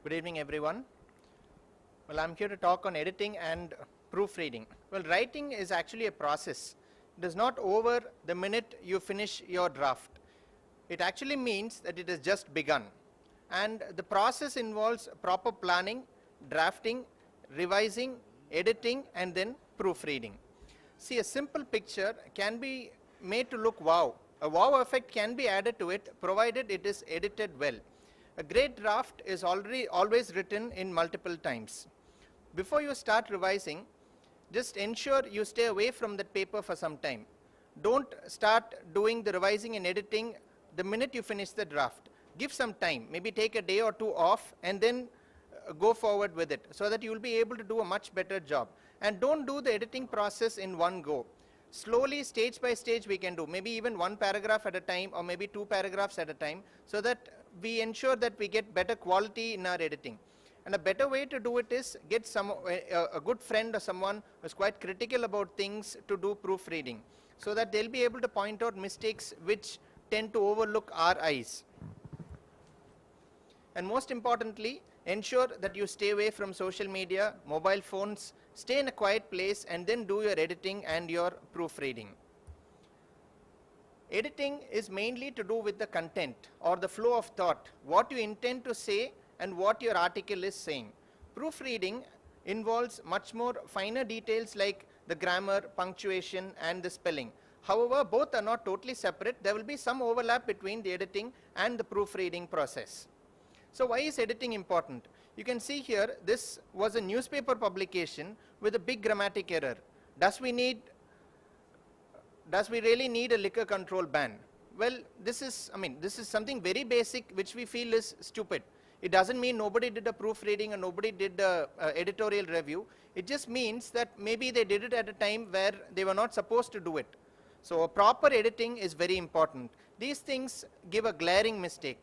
Good evening, everyone. Well, I'm here to talk on editing and proofreading. Well, writing is actually a process. It is not over the minute you finish your draft. It actually means that it has just begun. And the process involves proper planning, drafting, revising, editing, and then proofreading. See, a simple picture can be made to look wow. A wow effect can be added to it provided it is edited well. A great draft is always written in multiple times. Before you start revising, just ensure you stay away from that paper for some time. Don't start doing the revising and editing the minute you finish the draft. Give some time, maybe take a day or two off and then go forward with it so that you will be able to do a much better job. And don't do the editing process in one go. Slowly, stage by stage, we can do maybe even one paragraph at a time or maybe two paragraphs at a time so that we ensure that we get better quality in our editing. And a better way to do it is get a good friend or someone who is quite critical about things to do proofreading so that they'll be able to point out mistakes which tend to overlook our eyes. And most importantly, ensure that you stay away from social media, mobile phones, stay in a quiet place and then do your editing and your proofreading. Editing is mainly to do with the content or the flow of thought, what you intend to say and what your article is saying. Proofreading involves much more finer details like the grammar, punctuation and the spelling. However, both are not totally separate. There will be some overlap between the editing and the proofreading process. So why is editing important? You can see here this was a newspaper publication with a big grammatic error. Does we really need a liquor control ban? Well, this is something very basic which we feel is stupid. It doesn't mean nobody did a proofreading or nobody did a editorial review. It just means that maybe they did it at a time where they were not supposed to do it. So a proper editing is very important. These things give a glaring mistake.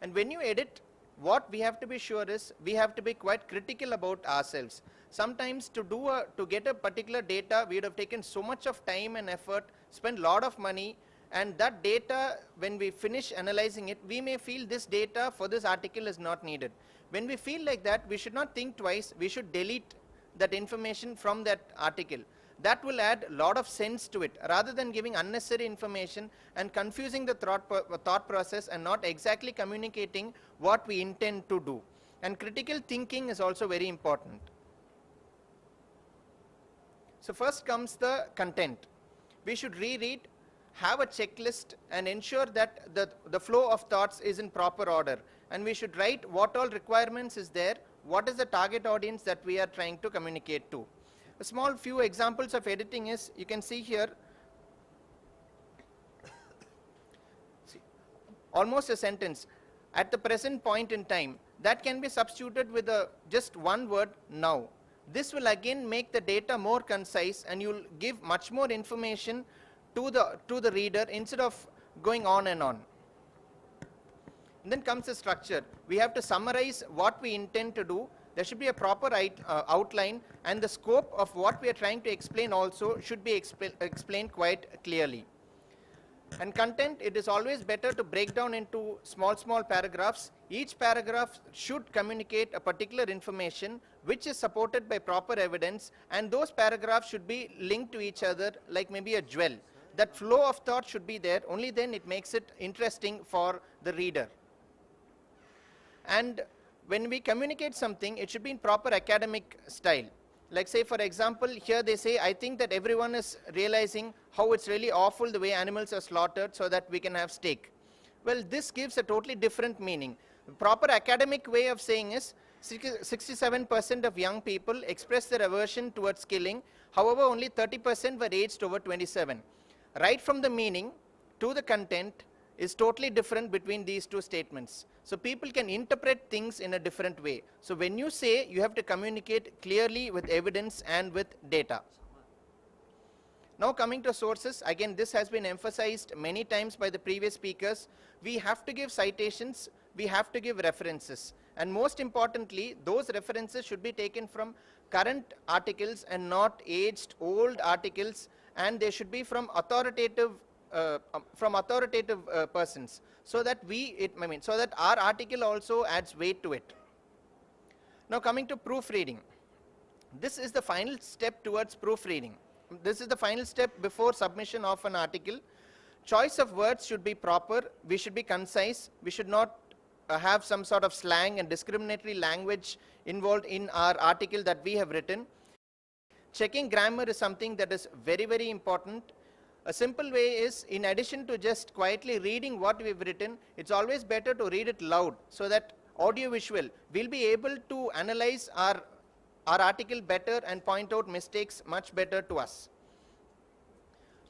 And when you edit, what we have to be sure is we have to be quite critical about ourselves. Sometimes to get a particular data, we would have taken so much of time and effort, spent a lot of money, and that data, when we finish analyzing it, we may feel this data for this article is not needed. When we feel like that, we should not think twice, we should delete that information from that article. That will add a lot of sense to it rather than giving unnecessary information and confusing the thought process and not exactly communicating what we intend to do. And critical thinking is also very important. So first comes the content. We should reread, have a checklist and ensure that the flow of thoughts is in proper order. And we should write what all requirements is there, what is the target audience that we are trying to communicate to. A small few examples of editing is, you can see here, almost a sentence, at the present point in time, that can be substituted with just one word, now. This will again make the data more concise and you'll give much more information to the reader instead of going on and on. And then comes the structure. We have to summarize what we intend to do. There should be a proper outline and the scope of what we are trying to explain also should be explained quite clearly. And content, it is always better to break down into small paragraphs. Each paragraph should communicate a particular information which is supported by proper evidence, and those paragraphs should be linked to each other like maybe a jewel. That flow of thought should be there, only then it makes it interesting for the reader. And when we communicate something, it should be in proper academic style. Like say for example, here they say, I think that everyone is realizing how it's really awful the way animals are slaughtered so that we can have steak. Well, this gives a totally different meaning. The proper academic way of saying is 67% of young people express their aversion towards killing. However, only 30% were aged over 27. Right from the meaning to the content is totally different between these two statements. So people can interpret things in a different way. So when you say, you have to communicate clearly with evidence and with data. Now coming to sources, again this has been emphasized many times by the previous speakers. We have to give citations, we have to give references. And most importantly, those references should be taken from current articles and not aged old articles, and they should be from authoritative from authoritative persons, so that so that our article also adds weight to it. Now coming to proofreading. This is the final step towards proofreading. This is the final step before submission of an article. Choice of words should be proper, we should be concise, we should not have some sort of slang and discriminatory language involved in our article that we have written. Checking grammar is something that is very, very important. A simple way is, in addition to just quietly reading what we've written, it's always better to read it loud, so that audio-visual, we'll be able to analyze our article better and point out mistakes much better to us.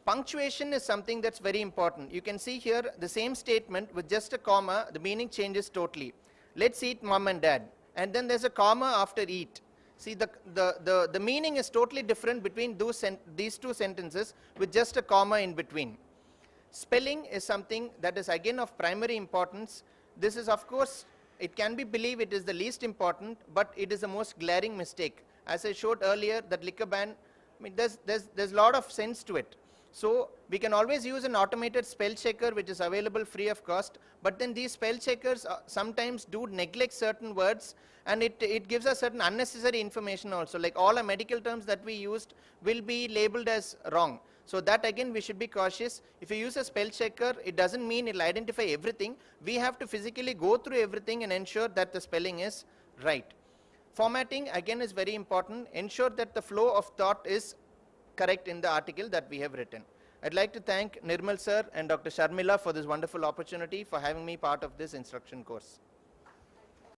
Punctuation is something that's very important. You can see here the same statement with just a comma, the meaning changes totally. Let's eat mom and dad. And then there's a comma after eat. See, the meaning is totally different between these two sentences with just a comma in between. Spelling is something that is again of primary importance. This is, of course, it can be believed it is the least important, but it is the most glaring mistake. As I showed earlier, that liquor ban, I mean, there's a lot of sense to it. So we can always use an automated spell checker which is available free of cost, but then these spell checkers sometimes do neglect certain words, and it gives us certain unnecessary information also, like all our medical terms that we used will be labeled as wrong. So that again we should be cautious. If you use a spell checker, it doesn't mean it'll identify everything. We have to physically go through everything and ensure that the spelling is right. Formatting again is very important. Ensure that the flow of thought is correct in the article that we have written. I'd like to thank Nirmal sir and Dr. Sharmila for this wonderful opportunity for having me part of this instruction course.